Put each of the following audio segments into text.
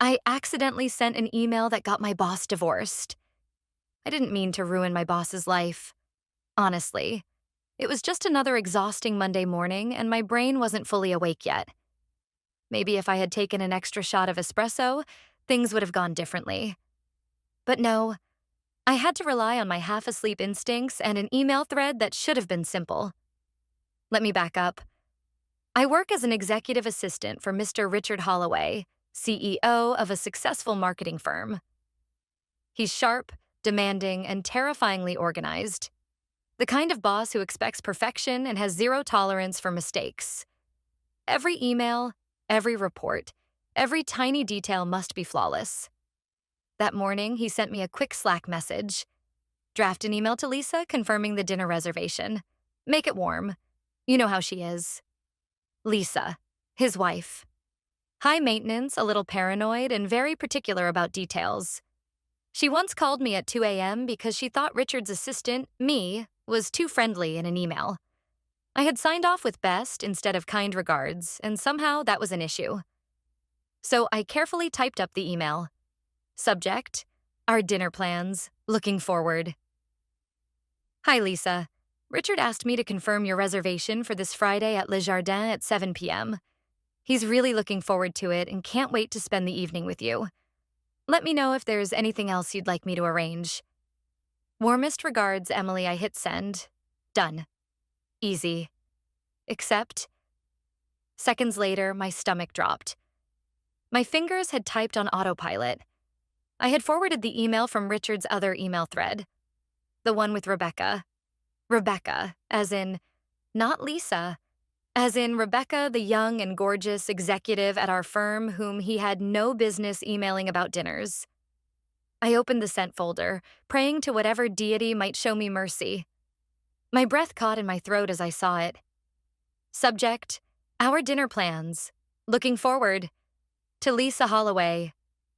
I accidentally sent an email that got my boss divorced. I didn't mean to ruin my boss's life. Honestly, it was just another exhausting Monday morning, and my brain wasn't fully awake yet. Maybe if I had taken an extra shot of espresso, things would have gone differently. But no, I had to rely on my half-asleep instincts and an email thread that should have been simple. Let me back up. I work as an executive assistant for Mr. Richard Holloway, CEO of a successful marketing firm. He's sharp, demanding, and terrifyingly organized. The kind of boss who expects perfection and has zero tolerance for mistakes. Every email, every report, every tiny detail must be flawless. That morning, he sent me a quick Slack message. Draft an email to Lisa confirming the dinner reservation. Make it warm. You know how she is. Lisa, his wife. High maintenance, a little paranoid, and very particular about details. She once called me at 2 a.m. because she thought Richard's assistant, me, was too friendly in an email. I had signed off with best instead of kind regards, and somehow that was an issue. So I carefully typed up the email. Subject, our dinner plans, looking forward. Hi, Lisa. Richard asked me to confirm your reservation for this Friday at Le Jardin at 7 p.m. He's really looking forward to it and can't wait to spend the evening with you. Let me know if there's anything else you'd like me to arrange. Warmest regards, Emily. I hit send. Done. Easy. Except, seconds later, my stomach dropped. My fingers had typed on autopilot. I had forwarded the email from Richard's other email thread. The one with Rebecca. Rebecca, as in, not Lisa, as in Rebecca, the young and gorgeous executive at our firm whom he had no business emailing about dinners. I opened the sent folder, praying to whatever deity might show me mercy. My breath caught in my throat as I saw it. Subject, our dinner plans. Looking forward. To Lisa Holloway.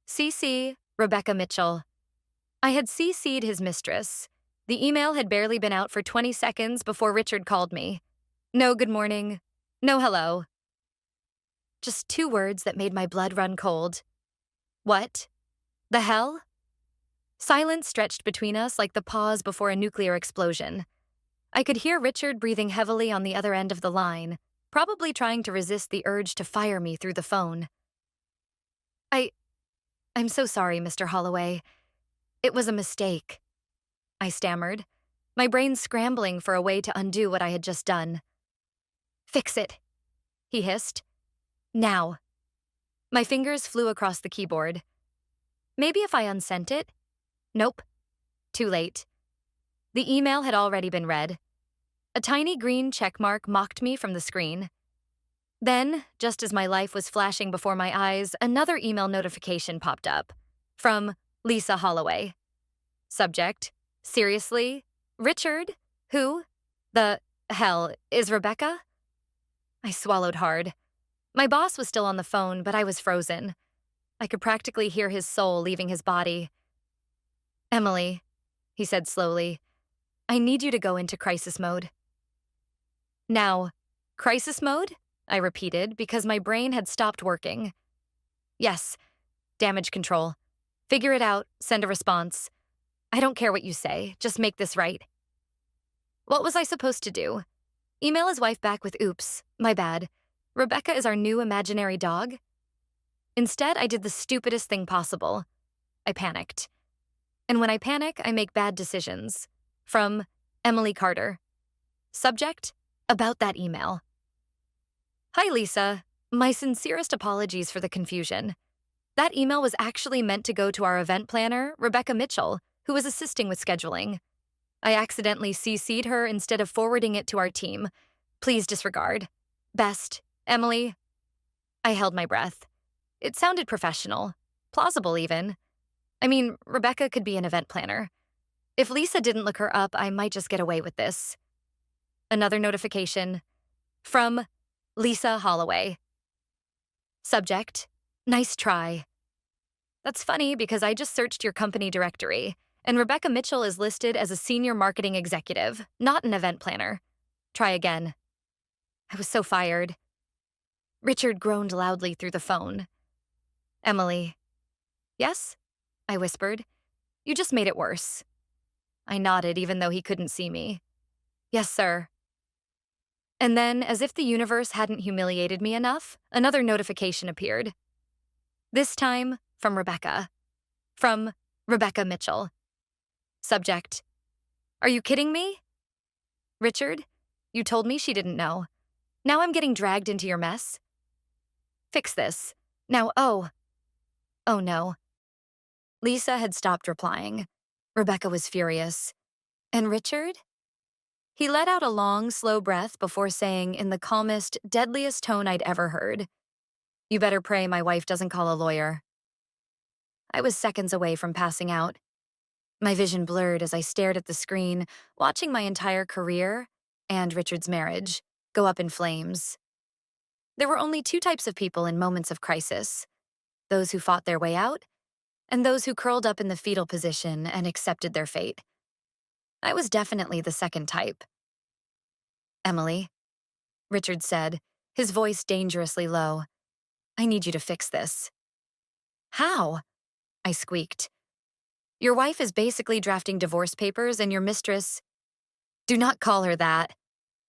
CC, Rebecca Mitchell. I had CC'd his mistress. The email had barely been out for 20 seconds before Richard called me. No good morning. No hello. Just 2 words that made my blood run cold. What? The hell? Silence stretched between us like the pause before a nuclear explosion. I could hear Richard breathing heavily on the other end of the line, probably trying to resist the urge to fire me through the phone. I'm so sorry, Mr. Holloway. It was a mistake. I stammered, my brain scrambling for a way to undo what I had just done. Fix it, he hissed. Now. My fingers flew across the keyboard. Maybe if I unsent it? Nope. Too late. The email had already been read. A tiny green checkmark mocked me from the screen. Then, just as my life was flashing before my eyes, another email notification popped up. From Lisa Holloway. Subject, seriously? Richard? Who? The hell is Rebecca? I swallowed hard. My boss was still on the phone, but I was frozen. I could practically hear his soul leaving his body. Emily, he said slowly, I need you to go into crisis mode. Now, crisis mode? I repeated because my brain had stopped working. Yes, damage control. Figure it out, send a response. I don't care what you say, just make this right. What was I supposed to do? Email his wife back with oops, my bad. Rebecca is our new imaginary dog? Instead, I did the stupidest thing possible. I panicked. And when I panic, I make bad decisions. From Emily Carter. Subject, about that email. Hi, Lisa. My sincerest apologies for the confusion. That email was actually meant to go to our event planner, Rebecca Mitchell, who was assisting with scheduling. I accidentally CC'd her instead of forwarding it to our team. Please disregard. Best, Emily. I held my breath. It sounded professional, plausible even. I mean, Rebecca could be an event planner. If Lisa didn't look her up, I might just get away with this. Another notification. From Lisa Holloway. Subject, nice try. That's funny because I just searched your company directory, and Rebecca Mitchell is listed as a senior marketing executive, not an event planner. Try again. I was so fired. Richard groaned loudly through the phone. Emily, Yes? I whispered. You just made it worse. I nodded even though he couldn't see me. Yes, sir. And then, as if the universe hadn't humiliated me enough, another notification appeared. This time from Rebecca. From Rebecca Mitchell. Subject: Are you kidding me? Richard, you told me she didn't know. Now I'm getting dragged into your mess. Fix this. Now, oh no. Lisa had stopped replying. Rebecca was furious. And Richard? He let out a long, slow breath before saying in the calmest, deadliest tone I'd ever heard, You better pray my wife doesn't call a lawyer. I was seconds away from passing out. My vision blurred as I stared at the screen, watching my entire career and Richard's marriage go up in flames. There were only two types of people in moments of crisis: those who fought their way out, and those who curled up in the fetal position and accepted their fate. I was definitely the second type. Emily, Richard said, his voice dangerously low, I need you to fix this. How? I squeaked. Your wife is basically drafting divorce papers and your mistress— Do not call her that,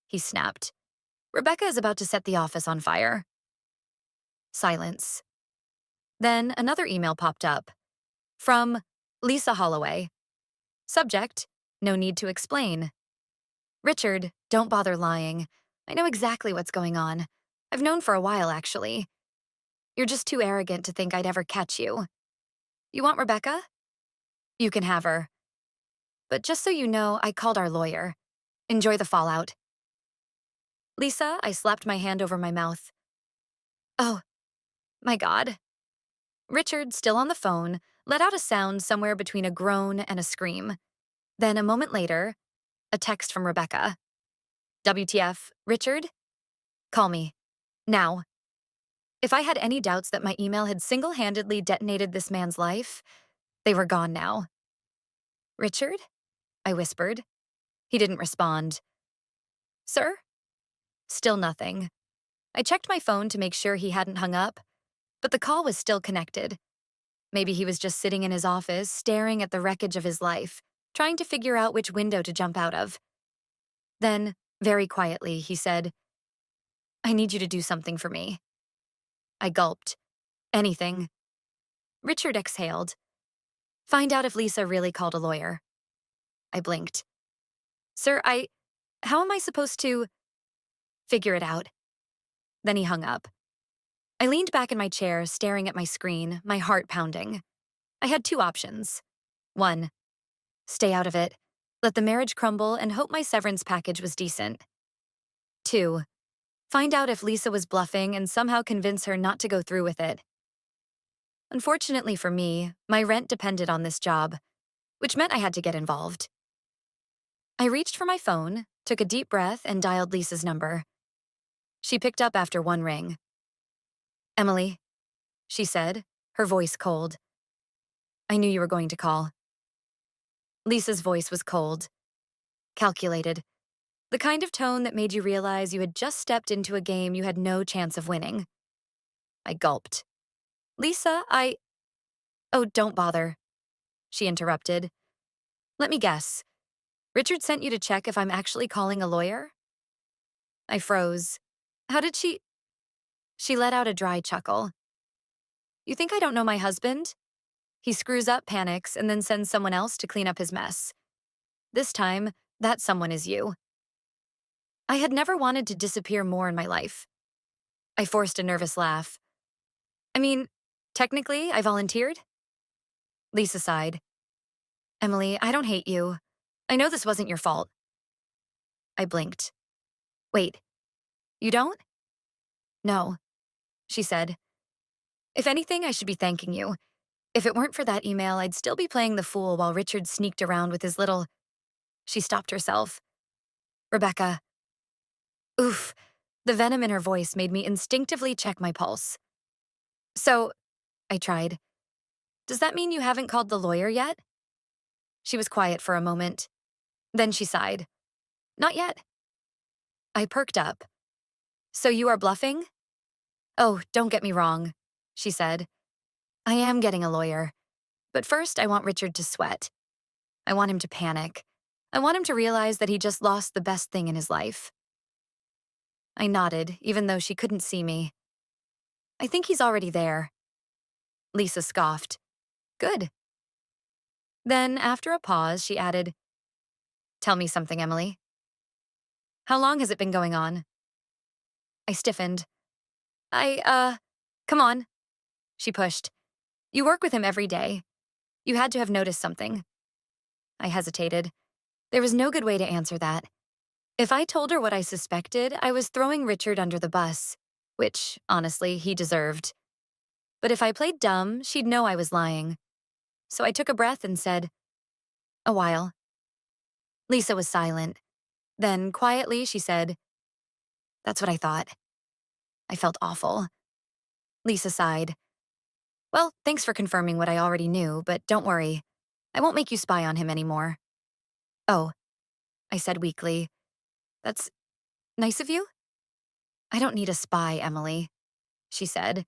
he snapped. Rebecca is about to set the office on fire. Silence. Then another email popped up. From Lisa Holloway. Subject: No need to explain. Richard, don't bother lying. I know exactly what's going on. I've known for a while, actually. You're just too arrogant to think I'd ever catch you. You want Rebecca? You can have her. But just so you know, I called our lawyer. Enjoy the fallout. Lisa, I slapped my hand over my mouth. Oh, my God. Richard, still on the phone, let out a sound somewhere between a groan and a scream. Then, a moment later, a text from Rebecca. WTF, Richard? Call me. Now. If I had any doubts that my email had single-handedly detonated this man's life, they were gone now. Richard? I whispered. He didn't respond. Sir? Still nothing. I checked my phone to make sure he hadn't hung up, but the call was still connected. Maybe he was just sitting in his office, staring at the wreckage of his life, trying to figure out which window to jump out of. Then, very quietly, he said, I need you to do something for me. I gulped. Anything. Richard exhaled. Find out if Lisa really called a lawyer. I blinked. Sir, how am I supposed to— Figure it out. Then he hung up. I leaned back in my chair, staring at my screen, my heart pounding. I had two options. 1, stay out of it, let the marriage crumble, and hope my severance package was decent. 2, find out if Lisa was bluffing and somehow convince her not to go through with it. Unfortunately for me, my rent depended on this job, which meant I had to get involved. I reached for my phone, took a deep breath, and dialed Lisa's number. She picked up after one ring. Emily, she said, her voice cold. I knew you were going to call. Lisa's voice was cold, calculated, the kind of tone that made you realize you had just stepped into a game you had no chance of winning. I gulped. Lisa, Oh, don't bother, she interrupted. Let me guess. Richard sent you to check if I'm actually calling a lawyer? I froze. How did she— She let out a dry chuckle. You think I don't know my husband? He screws up, panics, and then sends someone else to clean up his mess. This time, that someone is you. I had never wanted to disappear more in my life. I forced a nervous laugh. I mean, technically, I volunteered. Lisa sighed. Emily, I don't hate you. I know this wasn't your fault. I blinked. Wait, you don't? No, she said. If anything, I should be thanking you. If it weren't for that email, I'd still be playing the fool while Richard sneaked around with his little— She stopped herself. Rebecca. Oof. The venom in her voice made me instinctively check my pulse. So, I tried. Does that mean you haven't called the lawyer yet? She was quiet for a moment. Then she sighed. Not yet. I perked up. So you are bluffing? Oh, don't get me wrong, she said. I am getting a lawyer. But first, I want Richard to sweat. I want him to panic. I want him to realize that he just lost the best thing in his life. I nodded, even though she couldn't see me. I think he's already there. Lisa scoffed. Good. Then, after a pause, she added, Tell me something, Emily. How long has it been going on? I stiffened. Come on. She pushed. You work with him every day. You had to have noticed something. I hesitated. There was no good way to answer that. If I told her what I suspected, I was throwing Richard under the bus, which, honestly, he deserved. But if I played dumb, she'd know I was lying. So I took a breath and said, A while. Lisa was silent. Then, quietly, she said, That's what I thought. I felt awful. Lisa sighed. Well, thanks for confirming what I already knew, but don't worry. I won't make you spy on him anymore. Oh, I said weakly. That's nice of you? I don't need a spy, Emily, she said,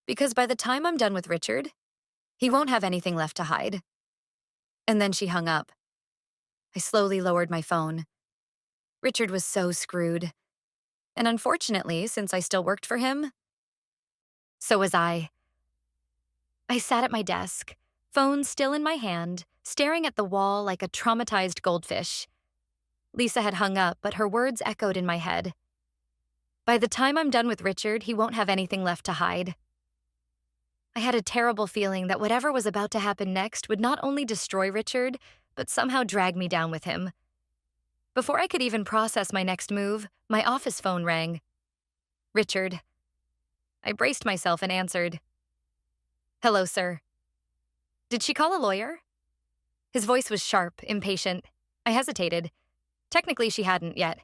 because by the time I'm done with Richard, he won't have anything left to hide. And then she hung up. I slowly lowered my phone. Richard was so screwed. And unfortunately, since I still worked for him, so was I. I sat at my desk, phone still in my hand, staring at the wall like a traumatized goldfish. Lisa had hung up, but her words echoed in my head. By the time I'm done with Richard, he won't have anything left to hide. I had a terrible feeling that whatever was about to happen next would not only destroy Richard, but somehow drag me down with him. Before I could even process my next move, my office phone rang. Richard. I braced myself and answered. Hello, sir. Did she call a lawyer? His voice was sharp, impatient. I hesitated. Technically, she hadn't yet.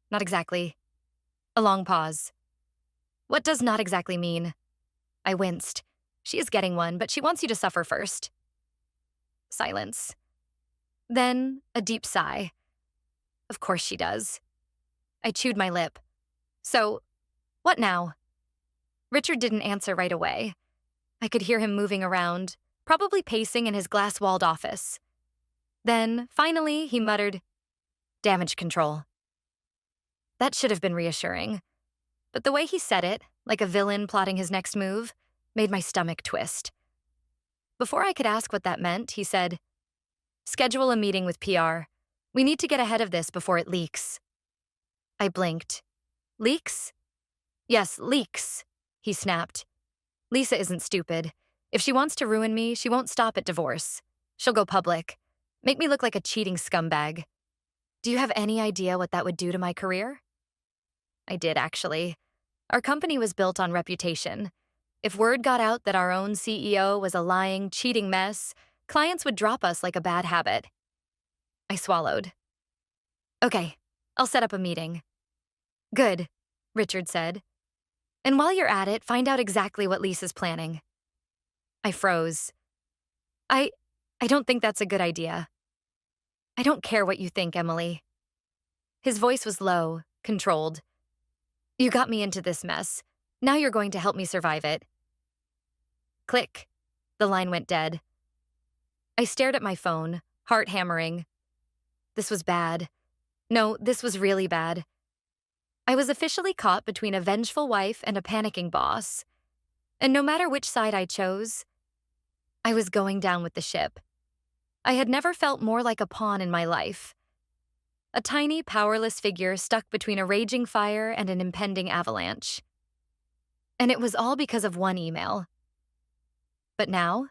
Not exactly. A long pause. What does not exactly mean? I winced. She is getting one, but she wants you to suffer first. Silence. Then, a deep sigh. Of course she does. I chewed my lip. So, what now? Richard didn't answer right away. I could hear him moving around, probably pacing in his glass-walled office. Then, finally, he muttered, Damage control. That should have been reassuring. But the way he said it, like a villain plotting his next move, made my stomach twist. Before I could ask what that meant, he said, Schedule a meeting with PR. We need to get ahead of this before it leaks. I blinked. Leaks? Yes, leaks, he snapped. Lisa isn't stupid. If she wants to ruin me, she won't stop at divorce. She'll go public. Make me look like a cheating scumbag. Do you have any idea what that would do to my career? I did, actually. Our company was built on reputation. If word got out that our own CEO was a lying, cheating mess, clients would drop us like a bad habit. I swallowed. Okay, I'll set up a meeting. Good, Richard said. And while you're at it, find out exactly what Lisa's planning. I froze. I don't think that's a good idea. I don't care what you think, Emily. His voice was low, controlled. You got me into this mess. Now you're going to help me survive it. Click. The line went dead. I stared at my phone, heart hammering. This was bad. No, this was really bad. I was officially caught between a vengeful wife and a panicking boss. And no matter which side I chose, I was going down with the ship. I had never felt more like a pawn in my life. A tiny, powerless figure stuck between a raging fire and an impending avalanche. And it was all because of one email. But now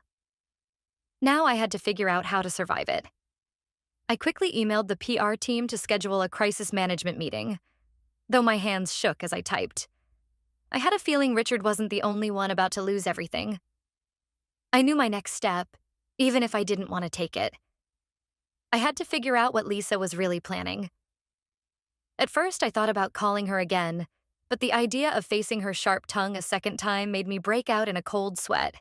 I had to figure out how to survive it. I quickly emailed the PR team to schedule a crisis management meeting, though my hands shook as I typed. I had a feeling Richard wasn't the only one about to lose everything. I knew my next step, even if I didn't want to take it. I had to figure out what Lisa was really planning. At first, I thought about calling her again, but the idea of facing her sharp tongue a second time made me break out in a cold sweat.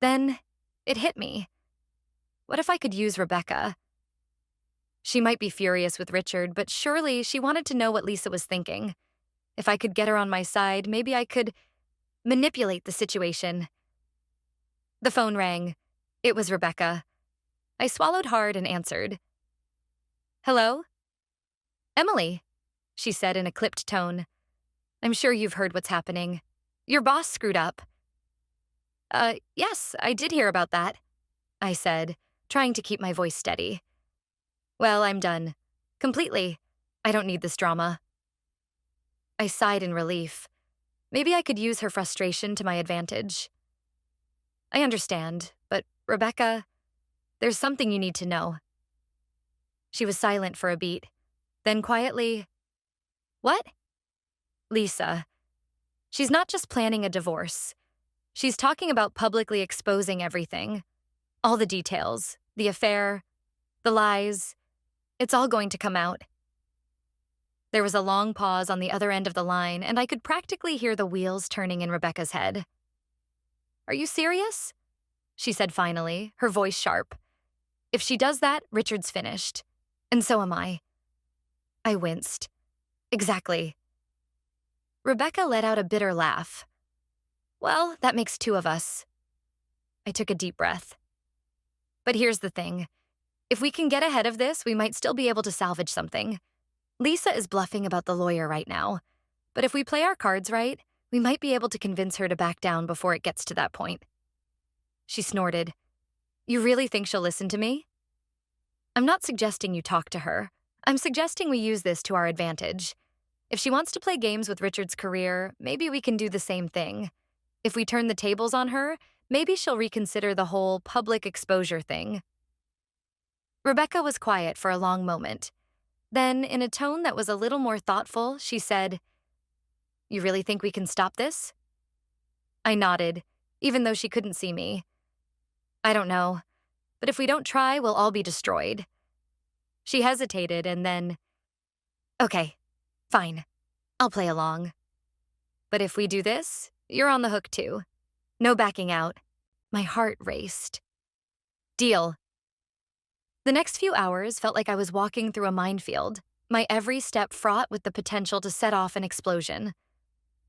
Then, it hit me. What if I could use Rebecca? She might be furious with Richard, but surely she wanted to know what Lisa was thinking. If I could get her on my side, maybe I could manipulate the situation. The phone rang. It was Rebecca. I swallowed hard and answered. Hello? Emily, she said in a clipped tone. I'm sure you've heard what's happening. Your boss screwed up. Yes, I did hear about that, I said, trying to keep my voice steady. Well, I'm done. Completely. I don't need this drama. I sighed in relief. Maybe I could use her frustration to my advantage. I understand, but Rebecca, there's something you need to know. She was silent for a beat. Then quietly, what? Lisa. She's not just planning a divorce. She's talking about publicly exposing everything. All the details, the affair, the lies. It's all going to come out. There was a long pause on the other end of the line, and I could practically hear the wheels turning in Rebecca's head. Are you serious? She said finally, her voice sharp. If she does that, Richard's finished. And so am I. I winced. Exactly. Rebecca let out a bitter laugh. Well, that makes two of us. I took a deep breath. But here's the thing. If we can get ahead of this, we might still be able to salvage something. Lisa is bluffing about the lawyer right now. But if we play our cards right, we might be able to convince her to back down before it gets to that point. She snorted. You really think she'll listen to me? I'm not suggesting you talk to her. I'm suggesting we use this to our advantage. If she wants to play games with Richard's career, maybe we can do the same thing. If we turn the tables on her, maybe she'll reconsider the whole public exposure thing. Rebecca was quiet for a long moment. Then, in a tone that was a little more thoughtful, she said, You really think we can stop this? I nodded, even though she couldn't see me. I don't know, but if we don't try, we'll all be destroyed. She hesitated and then, Okay, fine, I'll play along. But if we do this, you're on the hook too. No backing out. My heart raced. Deal. The next few hours felt like I was walking through a minefield, my every step fraught with the potential to set off an explosion.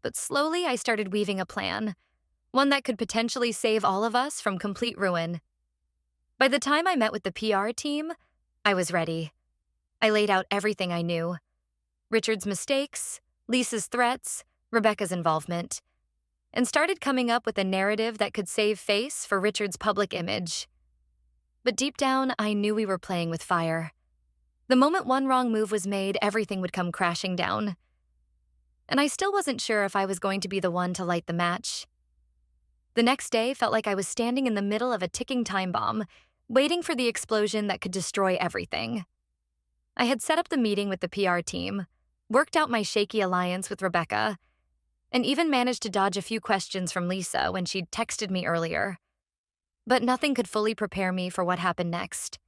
But slowly I started weaving a plan, one that could potentially save all of us from complete ruin. By the time I met with the PR team, I was ready. I laid out everything I knew. Richard's mistakes, Lisa's threats, Rebecca's involvement, and started coming up with a narrative that could save face for Richard's public image. But deep down, I knew we were playing with fire. The moment one wrong move was made, everything would come crashing down. And I still wasn't sure if I was going to be the one to light the match. The next day felt like I was standing in the middle of a ticking time bomb, waiting for the explosion that could destroy everything. I had set up the meeting with the PR team, worked out my shaky alliance with Rebecca, and even managed to dodge a few questions from Lisa when she'd texted me earlier. But nothing could fully prepare me for what happened next.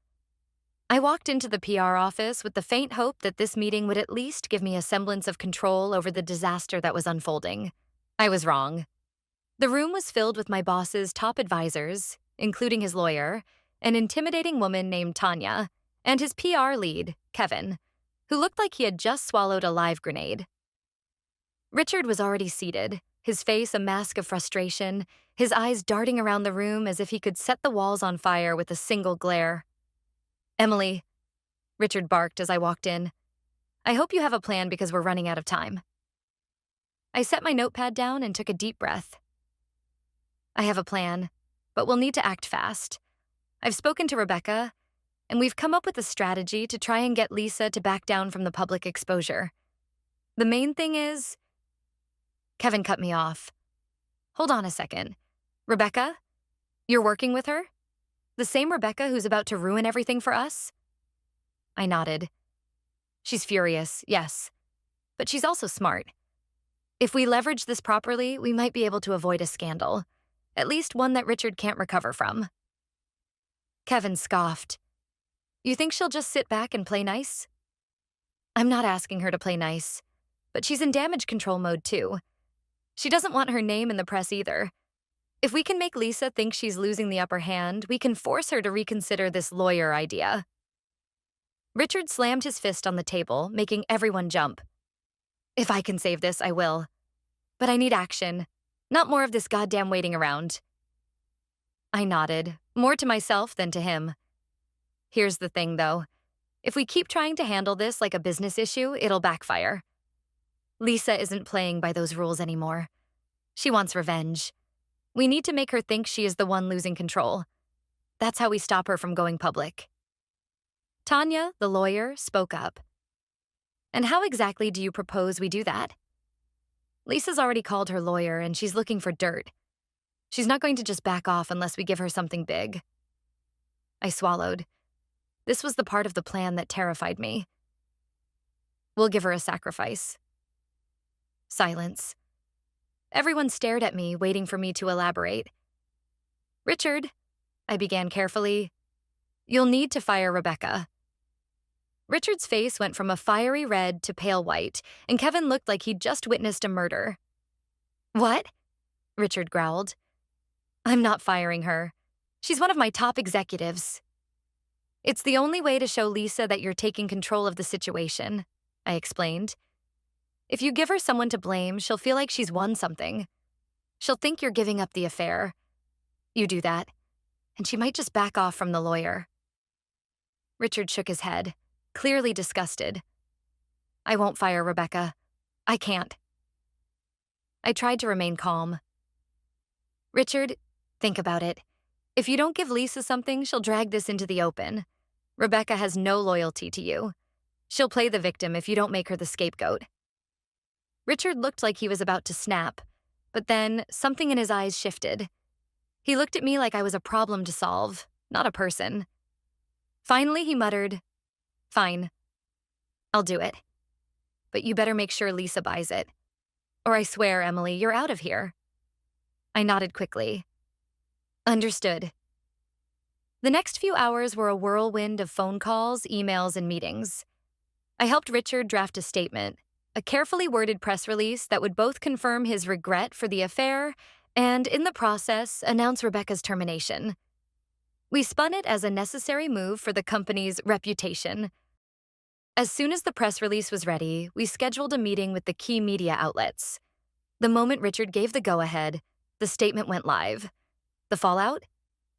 I walked into the PR office with the faint hope that this meeting would at least give me a semblance of control over the disaster that was unfolding. I was wrong. The room was filled with my boss's top advisors, including his lawyer, an intimidating woman named Tanya, and his PR lead, Kevin, who looked like he had just swallowed a live grenade. Richard was already seated, his face a mask of frustration, his eyes darting around the room as if he could set the walls on fire with a single glare. Emily, Richard barked as I walked in. I hope you have a plan because we're running out of time. I set my notepad down and took a deep breath. I have a plan, but we'll need to act fast. I've spoken to Rebecca, and we've come up with a strategy to try and get Lisa to back down from the public exposure. The main thing is... Kevin cut me off. Hold on a second. Rebecca? You're working with her? The same Rebecca who's about to ruin everything for us? I nodded. She's furious, yes. But she's also smart. If we leverage this properly, we might be able to avoid a scandal. At least one that Richard can't recover from. Kevin scoffed. You think she'll just sit back and play nice? I'm not asking her to play nice, but she's in damage control mode too. She doesn't want her name in the press either. If we can make Lisa think she's losing the upper hand, we can force her to reconsider this lawyer idea. Richard slammed his fist on the table, making everyone jump. If I can save this, I will. But I need action, not more of this goddamn waiting around. I nodded, more to myself than to him. Here's the thing, though. If we keep trying to handle this like a business issue, it'll backfire. Lisa isn't playing by those rules anymore. She wants revenge. We need to make her think she is the one losing control. That's how we stop her from going public. Tanya, the lawyer, spoke up. And how exactly do you propose we do that? Lisa's already called her lawyer and she's looking for dirt. She's not going to just back off unless we give her something big. I swallowed. This was the part of the plan that terrified me. We'll give her a sacrifice. Silence. Everyone stared at me, waiting for me to elaborate. Richard, I began carefully, you'll need to fire Rebecca. Richard's face went from a fiery red to pale white, and Kevin looked like he'd just witnessed a murder. What? Richard growled. I'm not firing her. She's one of my top executives. It's the only way to show Lisa that you're taking control of the situation, I explained. If you give her someone to blame, she'll feel like she's won something. She'll think you're giving up the affair. You do that, and she might just back off from the lawyer. Richard shook his head, clearly disgusted. I won't fire Rebecca. I can't. I tried to remain calm. Richard, think about it. If you don't give Lisa something, she'll drag this into the open. Rebecca has no loyalty to you. She'll play the victim if you don't make her the scapegoat. Richard looked like he was about to snap, but then something in his eyes shifted. He looked at me like I was a problem to solve, not a person. Finally, he muttered, Fine. I'll do it. But you better make sure Lisa buys it. Or I swear, Emily, you're out of here. I nodded quickly. Understood. The next few hours were a whirlwind of phone calls, emails, and meetings. I helped Richard draft a statement, a carefully worded press release that would both confirm his regret for the affair and, in the process, announce Rebecca's termination. We spun it as a necessary move for the company's reputation. As soon as the press release was ready, we scheduled a meeting with the key media outlets. The moment Richard gave the go-ahead, the statement went live. The fallout?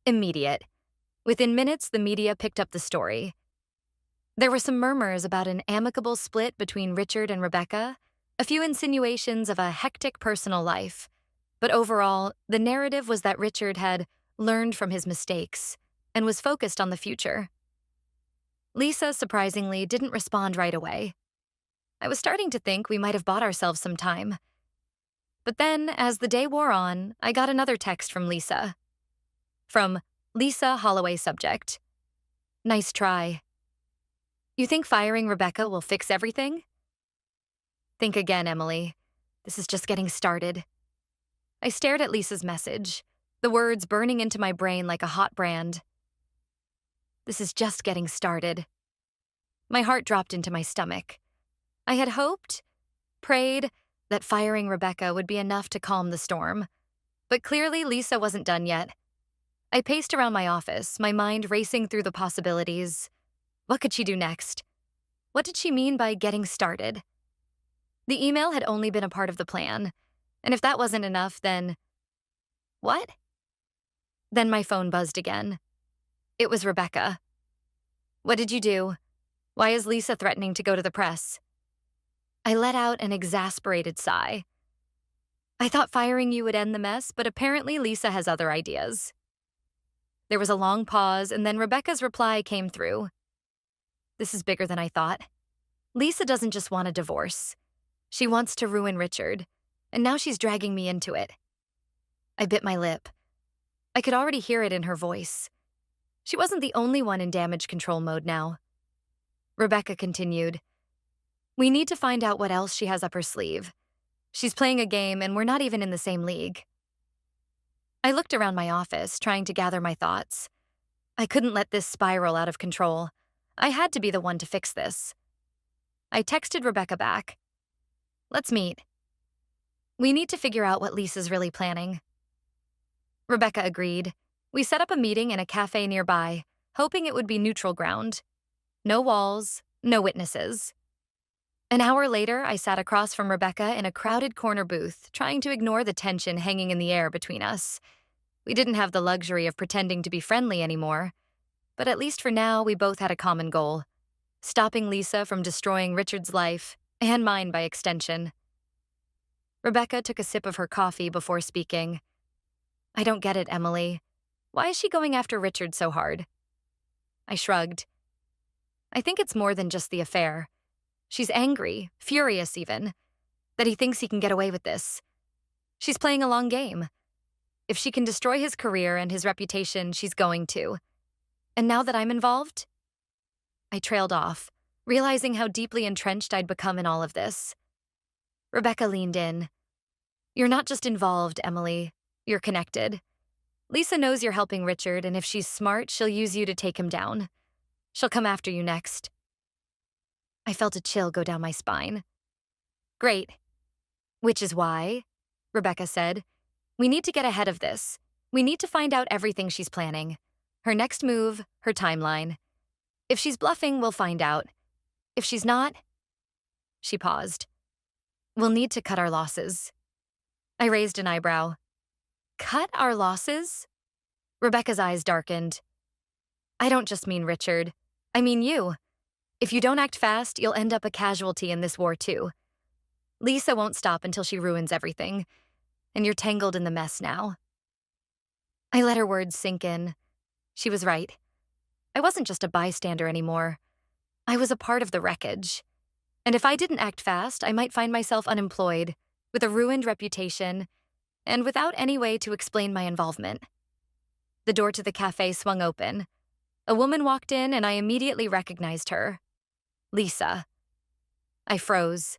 Immediate. Within minutes, the media picked up the story. There were some murmurs about an amicable split between Richard and Rebecca, a few insinuations of a hectic personal life. But overall, the narrative was that Richard had learned from his mistakes and was focused on the future. Lisa, surprisingly, didn't respond right away. I was starting to think we might have bought ourselves some time. But then, as the day wore on, I got another text from Lisa. From Lisa Holloway subject. Nice try. You think firing Rebecca will fix everything? Think again, Emily. This is just getting started. I stared at Lisa's message, the words burning into my brain like a hot brand. This is just getting started. My heart dropped into my stomach. I had hoped, prayed, that firing Rebecca would be enough to calm the storm. But clearly Lisa wasn't done yet. I paced around my office, my mind racing through the possibilities. What could she do next? What did she mean by getting started? The email had only been a part of the plan, and if that wasn't enough, then... What? Then my phone buzzed again. It was Rebecca. What did you do? Why is Lisa threatening to go to the press? I let out an exasperated sigh. I thought firing you would end the mess, but apparently Lisa has other ideas. There was a long pause, and then Rebecca's reply came through. This is bigger than I thought. Lisa doesn't just want a divorce. She wants to ruin Richard, and now she's dragging me into it. I bit my lip. I could already hear it in her voice. She wasn't the only one in damage control mode now. Rebecca continued. We need to find out what else she has up her sleeve. She's playing a game, and we're not even in the same league. I looked around my office, trying to gather my thoughts. I couldn't let this spiral out of control. I had to be the one to fix this. I texted Rebecca back. Let's meet. We need to figure out what Lisa's really planning. Rebecca agreed. We set up a meeting in a cafe nearby, hoping it would be neutral ground. No walls, no witnesses. An hour later, I sat across from Rebecca in a crowded corner booth, trying to ignore the tension hanging in the air between us. We didn't have the luxury of pretending to be friendly anymore, but at least for now, we both had a common goal: stopping Lisa from destroying Richard's life, and mine by extension. Rebecca took a sip of her coffee before speaking. I don't get it, Emily. Why is she going after Richard so hard? I shrugged. I think it's more than just the affair. She's angry, furious even, that he thinks he can get away with this. She's playing a long game. If she can destroy his career and his reputation, she's going to. And now that I'm involved? I trailed off, realizing how deeply entrenched I'd become in all of this. Rebecca leaned in. You're not just involved, Emily. You're connected. Lisa knows you're helping Richard, and if she's smart, she'll use you to take him down. She'll come after you next. I felt a chill go down my spine. Great. Which is why, Rebecca said, we need to get ahead of this. We need to find out everything she's planning. Her next move, her timeline. If she's bluffing, we'll find out. If she's not, she paused. We'll need to cut our losses. I raised an eyebrow. Cut our losses? Rebecca's eyes darkened. I don't just mean Richard. I mean you. If you don't act fast, you'll end up a casualty in this war too. Lisa won't stop until she ruins everything, and you're tangled in the mess now. I let her words sink in. She was right. I wasn't just a bystander anymore. I was a part of the wreckage. And if I didn't act fast, I might find myself unemployed, with a ruined reputation, and without any way to explain my involvement. The door to the cafe swung open. A woman walked in, and I immediately recognized her. Lisa. I froze.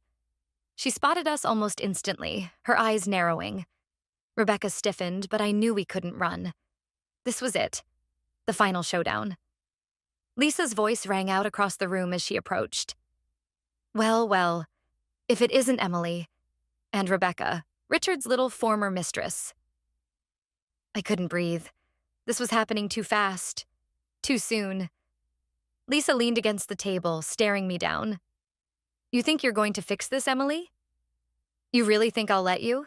She spotted us almost instantly, her eyes narrowing. Rebecca stiffened, but I knew we couldn't run. This was it. The final showdown. Lisa's voice rang out across the room as she approached. Well, well, if it isn't Emily, and Rebecca, Richard's little former mistress. I couldn't breathe. This was happening too fast, too soon. Lisa leaned against the table, staring me down. You think you're going to fix this, Emily? You really think I'll let you?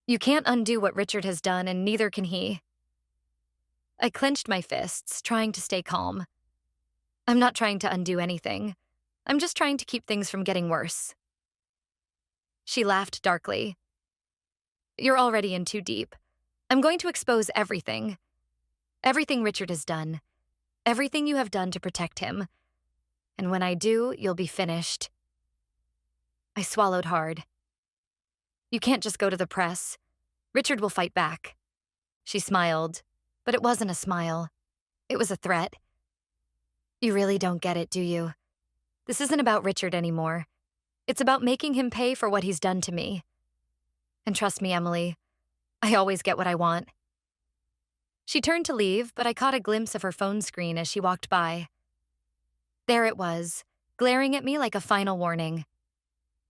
You can't undo what Richard has done, and neither can he. I clenched my fists, trying to stay calm. I'm not trying to undo anything. I'm just trying to keep things from getting worse. She laughed darkly. You're already in too deep. I'm going to expose everything. Everything Richard has done. Everything you have done to protect him. And when I do, you'll be finished. I swallowed hard. You can't just go to the press. Richard will fight back. She smiled, but it wasn't a smile. It was a threat. You really don't get it, do you? This isn't about Richard anymore. It's about making him pay for what he's done to me. And trust me, Emily, I always get what I want. She turned to leave, but I caught a glimpse of her phone screen as she walked by. There it was, glaring at me like a final warning.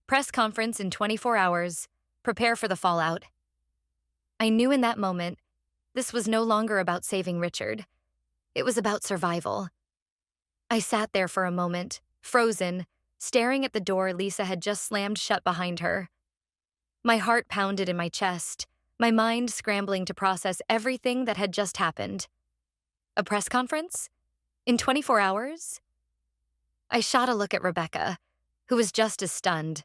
Press conference in 24 hours. Prepare for the fallout. I knew in that moment, this was no longer about saving Richard. It was about survival. I sat there for a moment, frozen, staring at the door Lisa had just slammed shut behind her. My heart pounded in my chest, my mind scrambling to process everything that had just happened. A press conference? In 24 hours? I shot a look at Rebecca, who was just as stunned.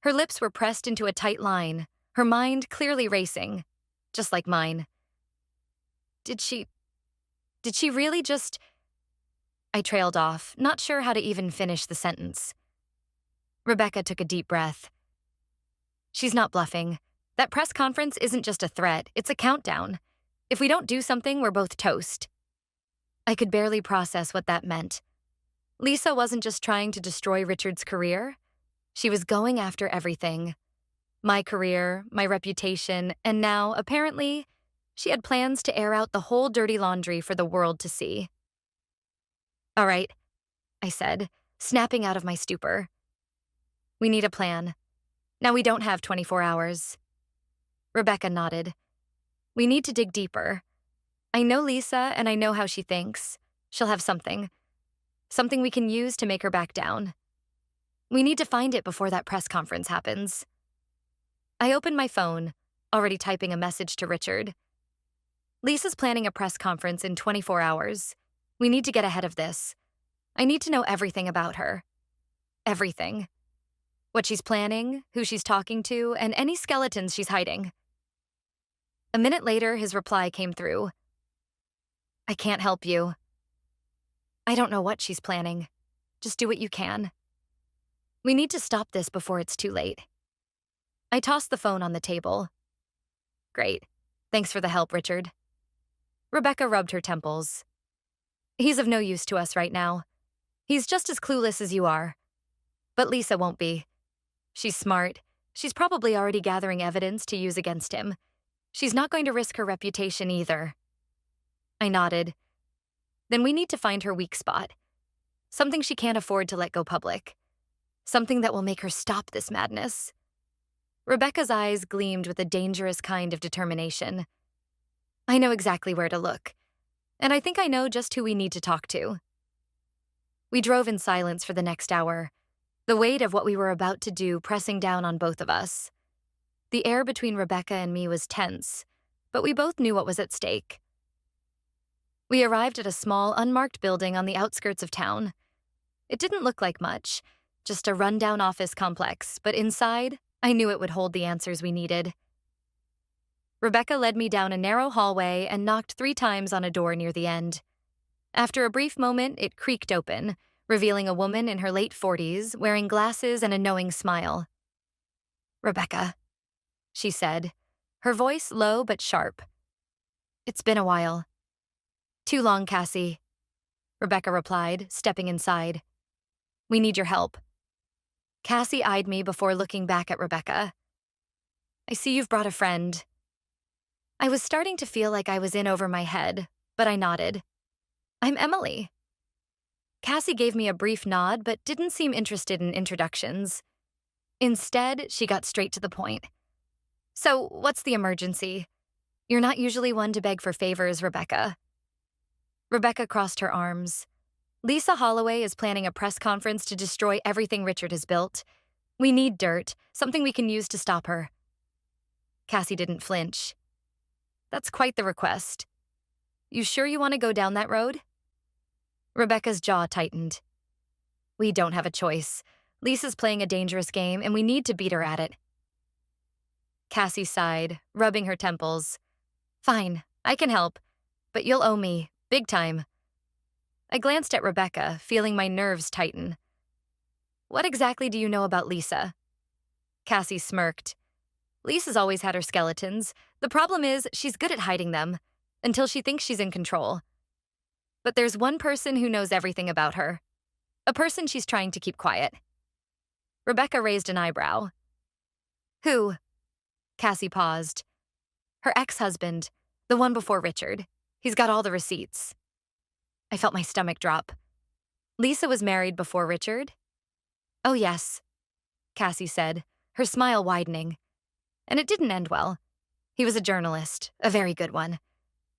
Her lips were pressed into a tight line, her mind clearly racing, just like mine. Did she really just... I trailed off, not sure how to even finish the sentence. Rebecca took a deep breath. She's not bluffing. That press conference isn't just a threat, it's a countdown. If we don't do something, we're both toast. I could barely process what that meant. Lisa wasn't just trying to destroy Richard's career. She was going after everything. My career, my reputation, and now, apparently, she had plans to air out the whole dirty laundry for the world to see. All right, I said, snapping out of my stupor. We need a plan. Now we don't have 24 hours. Rebecca nodded. We need to dig deeper. I know Lisa and I know how she thinks. She'll have something. Something we can use to make her back down. We need to find it before that press conference happens. I opened my phone, already typing a message to Richard. Lisa's planning a press conference in 24 hours. We need to get ahead of this. I need to know everything about her. Everything. What she's planning, who she's talking to, and any skeletons she's hiding. A minute later, his reply came through. I can't help you. I don't know what she's planning. Just do what you can. We need to stop this before it's too late. I tossed the phone on the table. Great. Thanks for the help, Richard. Rebecca rubbed her temples. He's of no use to us right now. He's just as clueless as you are. But Lisa won't be. She's smart. She's probably already gathering evidence to use against him. She's not going to risk her reputation either. I nodded. Then we need to find her weak spot. Something she can't afford to let go public. Something that will make her stop this madness. Rebecca's eyes gleamed with a dangerous kind of determination. I know exactly where to look, and I think I know just who we need to talk to. We drove in silence for the next hour, the weight of what we were about to do pressing down on both of us. The air between Rebecca and me was tense, but we both knew what was at stake. We arrived at a small, unmarked building on the outskirts of town. It didn't look like much, just a rundown office complex, but inside, I knew it would hold the answers we needed. Rebecca led me down a narrow hallway and knocked 3 times on a door near the end. After a brief moment, it creaked open, revealing a woman in her late 40s, wearing glasses and a knowing smile. Rebecca, she said, her voice low but sharp. It's been a while. Too long, Cassie, Rebecca replied, stepping inside. We need your help. Cassie eyed me before looking back at Rebecca. I see you've brought a friend. I was starting to feel like I was in over my head, but I nodded. I'm Emily. Cassie gave me a brief nod, but didn't seem interested in introductions. Instead, she got straight to the point. So, what's the emergency? You're not usually one to beg for favors, Rebecca. Rebecca crossed her arms. Lisa Holloway is planning a press conference to destroy everything Richard has built. We need dirt, something we can use to stop her. Cassie didn't flinch. That's quite the request. You sure you want to go down that road? Rebecca's jaw tightened. We don't have a choice. Lisa's playing a dangerous game, and we need to beat her at it. Cassie sighed, rubbing her temples. Fine, I can help, but you'll owe me, big time. I glanced at Rebecca, feeling my nerves tighten. What exactly do you know about Lisa? Cassie smirked. Lisa's always had her skeletons. The problem is she's good at hiding them, until she thinks she's in control. But there's one person who knows everything about her. A person she's trying to keep quiet. Rebecca raised an eyebrow. Who? Cassie paused. Her ex-husband, the one before Richard. He's got all the receipts. I felt my stomach drop. Lisa was married before Richard? Oh, yes, Cassie said, her smile widening. And it didn't end well. He was a journalist, a very good one.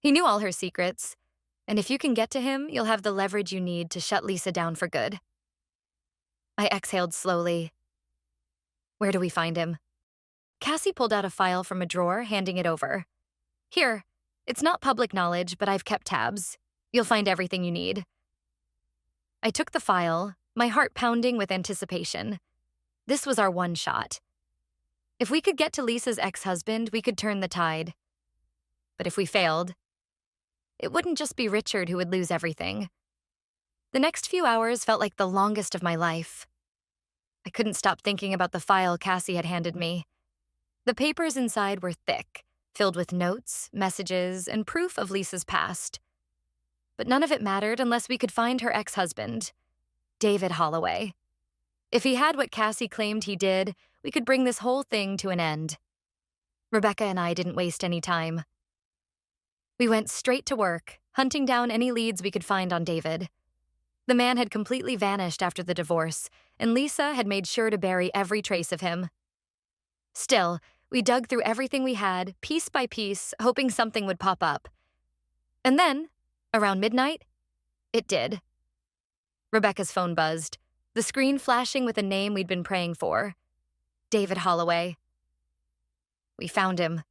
He knew all her secrets, and if you can get to him, you'll have the leverage you need to shut Lisa down for good. I exhaled slowly. Where do we find him? Cassie pulled out a file from a drawer, handing it over. Here, it's not public knowledge, but I've kept tabs. You'll find everything you need. I took the file, my heart pounding with anticipation. This was our one shot. If we could get to Lisa's ex-husband, we could turn the tide. But if we failed, it wouldn't just be Richard who would lose everything. The next few hours felt like the longest of my life. I couldn't stop thinking about the file Cassie had handed me. The papers inside were thick, filled with notes, messages, and proof of Lisa's past. But none of it mattered unless we could find her ex-husband, David Holloway. If he had what Cassie claimed he did, we could bring this whole thing to an end. Rebecca and I didn't waste any time. We went straight to work, hunting down any leads we could find on David. The man had completely vanished after the divorce, and Lisa had made sure to bury every trace of him. Still, we dug through everything we had, piece by piece, hoping something would pop up. And then, around midnight, it did. Rebecca's phone buzzed, the screen flashing with a name we'd been praying for. David Holloway. We found him,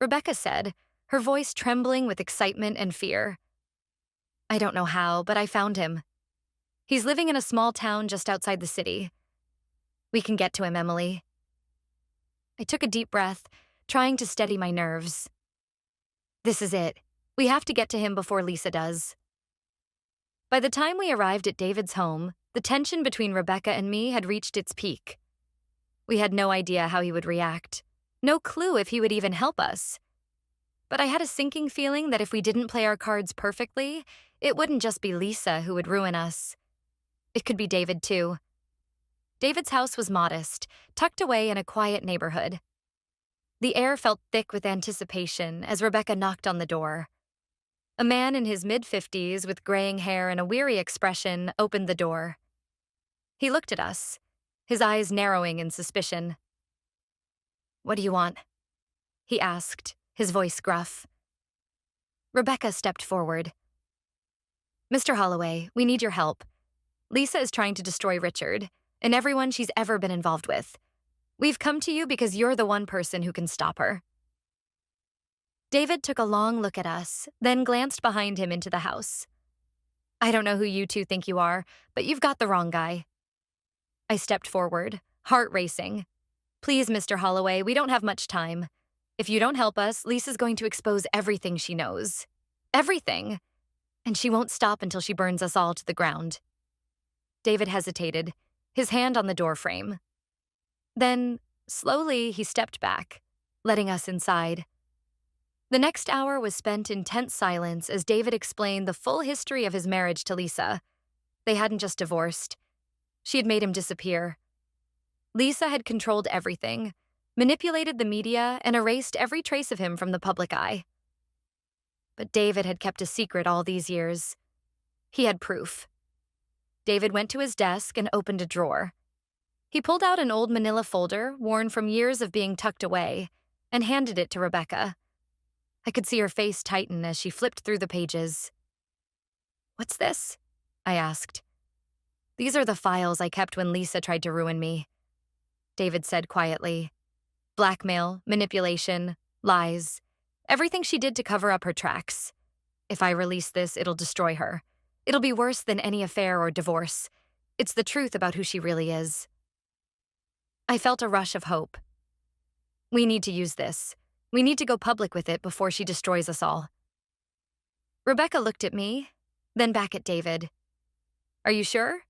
Rebecca said, her voice trembling with excitement and fear. I don't know how, but I found him. He's living in a small town just outside the city. We can get to him, Emily. I took a deep breath, trying to steady my nerves. This is it. We have to get to him before Lisa does. By the time we arrived at David's home, the tension between Rebecca and me had reached its peak. We had no idea how he would react, no clue if he would even help us. But I had a sinking feeling that if we didn't play our cards perfectly, it wouldn't just be Lisa who would ruin us. It could be David, too. David's house was modest, tucked away in a quiet neighborhood. The air felt thick with anticipation as Rebecca knocked on the door. A man in his mid-50s with graying hair and a weary expression opened the door. He looked at us, his eyes narrowing in suspicion. "What do you want?" he asked, his voice gruff. Rebecca stepped forward. "Mr. Holloway, we need your help. Lisa is trying to destroy Richard and everyone she's ever been involved with. We've come to you because you're the one person who can stop her." David took a long look at us, then glanced behind him into the house. "I don't know who you two think you are, but you've got the wrong guy." I stepped forward, heart racing. "Please, Mr. Holloway, we don't have much time. If you don't help us, Lisa's going to expose everything she knows. Everything. And she won't stop until she burns us all to the ground." David hesitated, his hand on the doorframe. Then, slowly, he stepped back, letting us inside. The next hour was spent in tense silence as David explained the full history of his marriage to Lisa. They hadn't just divorced. She had made him disappear. Lisa had controlled everything, manipulated the media, and erased every trace of him from the public eye. But David had kept a secret all these years. He had proof. David went to his desk and opened a drawer. He pulled out an old manila folder, worn from years of being tucked away, and handed it to Rebecca. I could see her face tighten as she flipped through the pages. "What's this?" I asked. "These are the files I kept when Lisa tried to ruin me," David said quietly. "Blackmail, manipulation, lies, everything she did to cover up her tracks. If I release this, it'll destroy her. It'll be worse than any affair or divorce. It's the truth about who she really is." I felt a rush of hope. We need to use this. We need to go public with it before she destroys us all. Rebecca looked at me, then back at David. "Are you sure?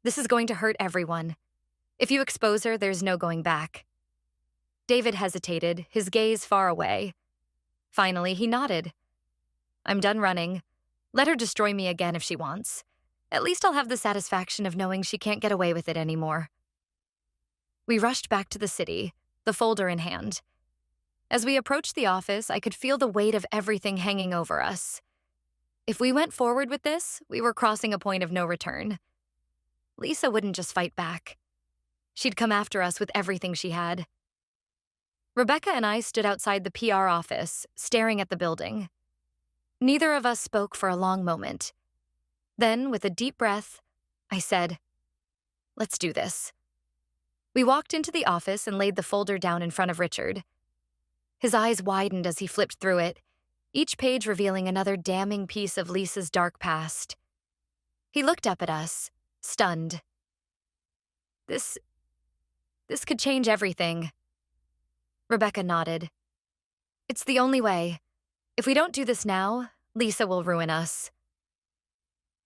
This is going to hurt everyone. If you expose her, there's no going back." David hesitated, his gaze far away. Finally, he nodded. "I'm done running. Let her destroy me again if she wants. At least I'll have the satisfaction of knowing she can't get away with it anymore." We rushed back to the city, the folder in hand. As we approached the office, I could feel the weight of everything hanging over us. If we went forward with this, we were crossing a point of no return. Lisa wouldn't just fight back. She'd come after us with everything she had. Rebecca and I stood outside the PR office, staring at the building. Neither of us spoke for a long moment. Then, with a deep breath, I said, "Let's do this." We walked into the office and laid the folder down in front of Richard. His eyes widened as he flipped through it, each page revealing another damning piece of Lisa's dark past. He looked up at us, stunned. This could change everything." Rebecca nodded. "It's the only way. If we don't do this now, Lisa will ruin us."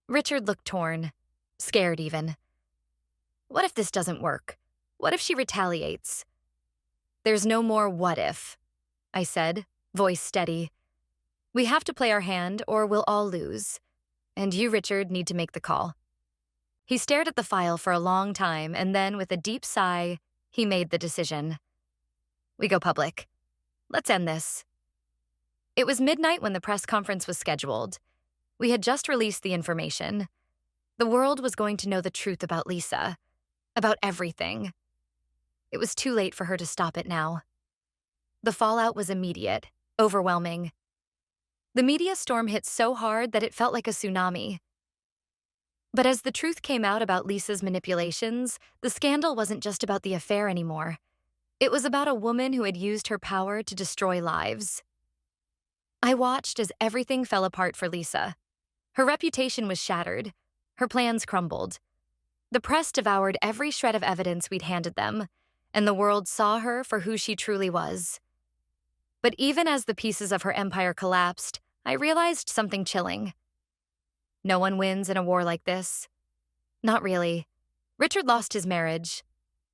Richard looked torn, scared even. "What if this doesn't work? What if she retaliates?" "There's no more what if," I said, voice steady. "We have to play our hand or we'll all lose. And you, Richard, need to make the call." He stared at the file for a long time and then, with a deep sigh, he made the decision. "We go public. Let's end this." It was midnight when the press conference was scheduled. We had just released the information. The world was going to know the truth about Lisa, about everything. It was too late for her to stop it now. The fallout was immediate, overwhelming. The media storm hit so hard that it felt like a tsunami. But as the truth came out about Lisa's manipulations, the scandal wasn't just about the affair anymore. It was about a woman who had used her power to destroy lives. I watched as everything fell apart for Lisa. Her reputation was shattered. Her plans crumbled. The press devoured every shred of evidence we'd handed them, and the world saw her for who she truly was. But even as the pieces of her empire collapsed, I realized something chilling. No one wins in a war like this. Not really. Richard lost his marriage.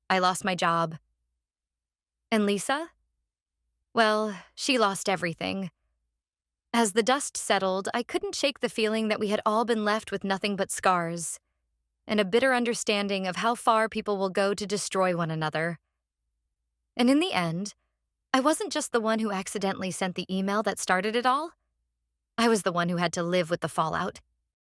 I lost my job. And Lisa? Well, she lost everything. As the dust settled, I couldn't shake the feeling that we had all been left with nothing but scars, and a bitter understanding of how far people will go to destroy one another. And in the end, I wasn't just the one who accidentally sent the email that started it all. I was the one who had to live with the fallout.